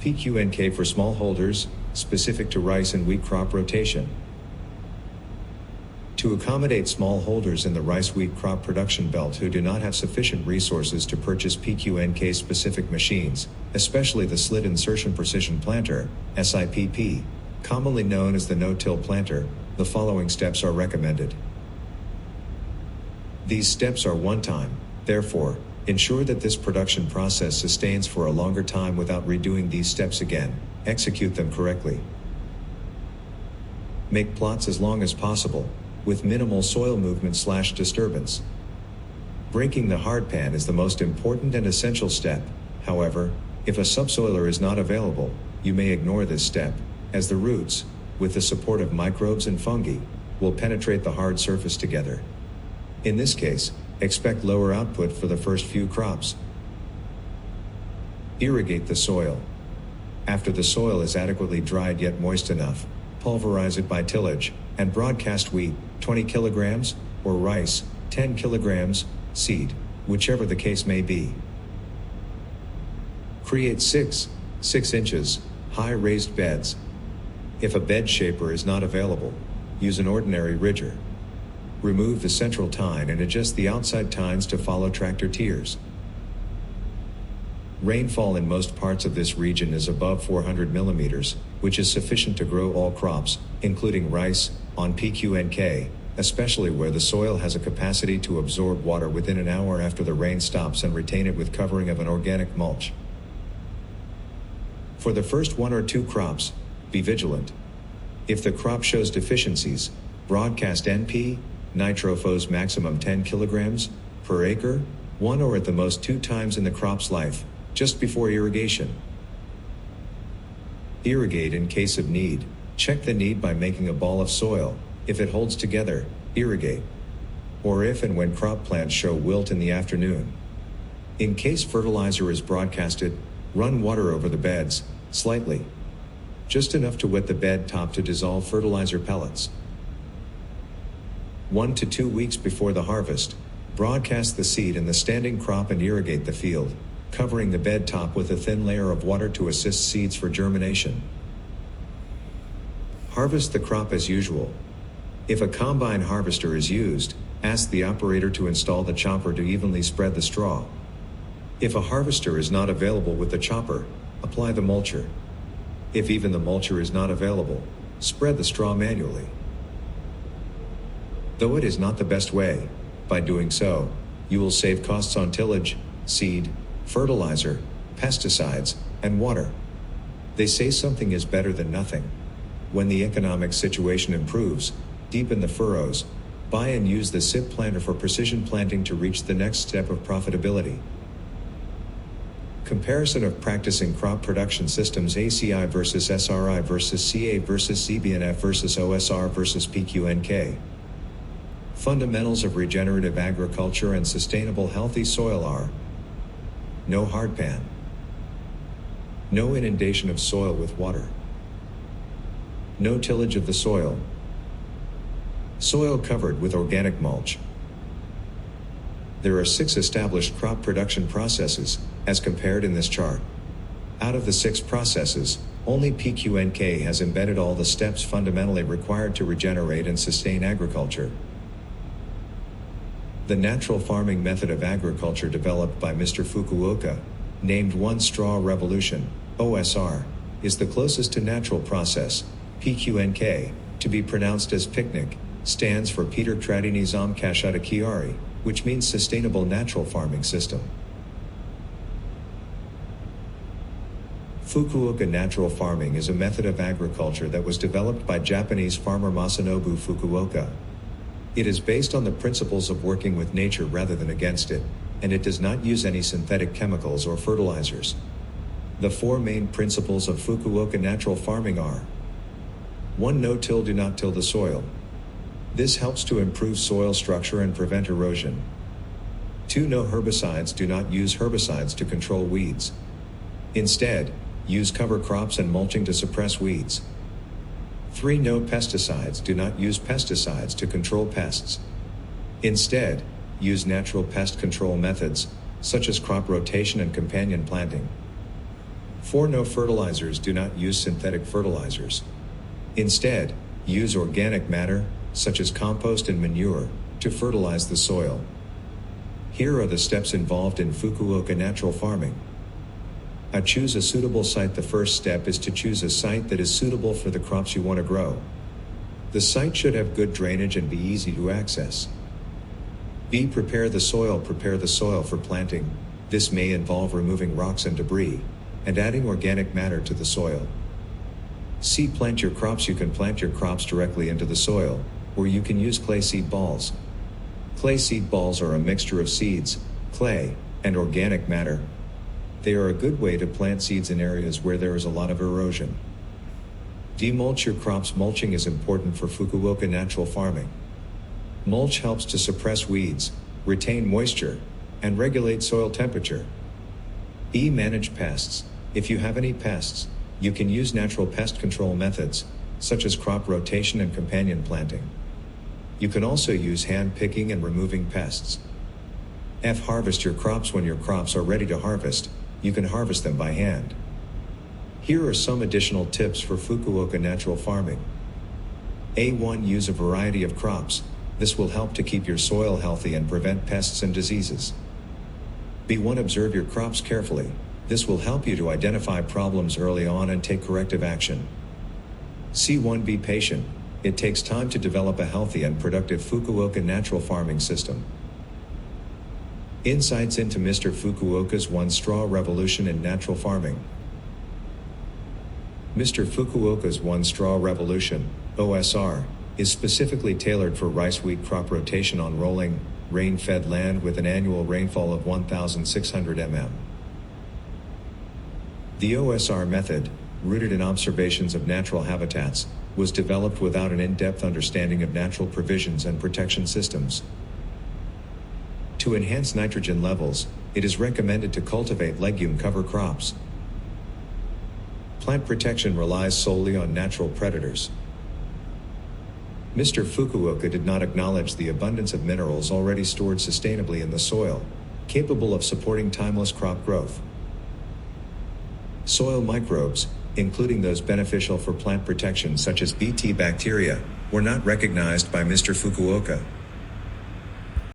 PQNK for smallholders, specific to rice and wheat crop rotation. To accommodate smallholders in the rice-wheat crop production belt who do not have sufficient resources to purchase PQNK-specific machines, especially the Slit Insertion Precision Planter, SIPP, commonly known as the no-till planter, the following steps are recommended. These steps are one-time, therefore, ensure that this production process sustains for a longer time without redoing these steps again. Execute them correctly. Make plots as long as possible, with minimal soil movement/disturbance. Breaking the hardpan is the most important and essential step. However, if a subsoiler is not available, you may ignore this step, as the roots, with the support of microbes and fungi, will penetrate the hard surface together. In this case, expect lower output for the first few crops. Irrigate the soil. After the soil is adequately dried yet moist enough, pulverize it by tillage, and broadcast wheat, 20 kilograms, or rice, 10 kilograms, seed, whichever the case may be. Create 6 inches, high raised beds. If a bed shaper is not available, use an ordinary ridger. Remove the central tine and adjust the outside tines to follow tractor tiers. Rainfall in most parts of this region is above 400 millimeters, which is sufficient to grow all crops, including rice, on PQNK, especially where the soil has a capacity to absorb water within an hour after the rain stops and retain it with covering of an organic mulch. For the first 1 or 2 crops, be vigilant. If the crop shows deficiencies, broadcast NP, nitrophos maximum 10 kilograms per acre, 1 or at the most 2 times in the crop's life, just before irrigation. Irrigate in case of need. Check the need by making a ball of soil. If it holds together, irrigate. Or if and when crop plants show wilt in the afternoon. In case fertilizer is broadcasted, run water over the beds, slightly. Just enough to wet the bed top to dissolve fertilizer pellets. 1 to 2 weeks before the harvest, broadcast the seed in the standing crop and irrigate the field, covering the bed top with a thin layer of water to assist seeds for germination. Harvest the crop as usual. If a combine harvester is used, ask the operator to install the chopper to evenly spread the straw. If a harvester is not available with the chopper, apply the mulcher. If even the mulcher is not available, spread the straw manually. Though it is not the best way, by doing so, you will save costs on tillage, seed, fertilizer, pesticides, and water. They say something is better than nothing. When the economic situation improves, deepen the furrows, buy and use the SIP planter for precision planting to reach the next step of profitability. Comparison of practicing crop production systems: ACI versus SRI versus CA versus ZBNF versus OSR versus PQNK. Fundamentals of regenerative agriculture and sustainable healthy soil are: no hardpan, no inundation of soil with water, no tillage of the soil, soil covered with organic mulch. There are 6 established crop production processes, as compared in this chart. Out of the 6 processes, only PQNK has embedded all the steps fundamentally required to regenerate and sustain agriculture. The natural farming method of agriculture developed by Mr. Fukuoka, named One Straw Revolution, OSR, is the closest to natural process. PQNK, to be pronounced as picnic, stands for Paedar Qudratti Nizam Kashatqari, which means Sustainable Natural Farming System. Fukuoka natural farming is a method of agriculture that was developed by Japanese farmer Masanobu Fukuoka. It is based on the principles of working with nature rather than against it, and it does not use any synthetic chemicals or fertilizers. The 4 main principles of Fukuoka natural farming are: 1. No-till, do not till the soil. This helps to improve soil structure and prevent erosion. 2. No herbicides, do not use herbicides to control weeds. Instead, use cover crops and mulching to suppress weeds. 3. No pesticides, do not use pesticides to control pests. Instead, use natural pest control methods, such as crop rotation and companion planting. For no fertilizers, do not use synthetic fertilizers. Instead, use organic matter, such as compost and manure, to fertilize the soil. Here are the steps involved in Fukuoka natural farming. Choose a suitable site. The first step is to choose a site that is suitable for the crops you want to grow. The site should have good drainage and be easy to access. B. Prepare the soil. Prepare the soil for planting. This may involve removing rocks and debris, and adding organic matter to the soil. C. Plant your crops. You can plant your crops directly into the soil, or you can use clay seed balls. Clay seed balls are a mixture of seeds, clay, and organic matter. They are a good way to plant seeds in areas where there is a lot of erosion. Demulch your crops. Mulching is important for Fukuoka natural farming. Mulch helps to suppress weeds, retain moisture, and regulate soil temperature. E. Manage pests. If you have any pests, you can use natural pest control methods, such as crop rotation and companion planting. You can also use hand picking and removing pests. F. Harvest your crops. When your crops are ready to harvest, you can harvest them by hand. Here are some additional tips for Fukuoka natural farming. A1. Use a variety of crops. This will help to keep your soil healthy and prevent pests and diseases. B1. Observe your crops carefully. This will help you to identify problems early on and take corrective action. C1. Be patient. It takes time to develop a healthy and productive Fukuoka natural farming system. Insights into Mr. Fukuoka's One Straw Revolution in Natural Farming. Mr. Fukuoka's One Straw Revolution, OSR, is specifically tailored for rice-wheat crop rotation on rolling, rain-fed land with an annual rainfall of 1,600 mm. The OSR method, rooted in observations of natural habitats, was developed without an in-depth understanding of natural provisions and protection systems. To enhance nitrogen levels, it is recommended to cultivate legume cover crops. Plant protection relies solely on natural predators. Mr. Fukuoka did not acknowledge the abundance of minerals already stored sustainably in the soil, capable of supporting timeless crop growth. Soil microbes, including those beneficial for plant protection such as Bt bacteria, were not recognized by Mr. Fukuoka.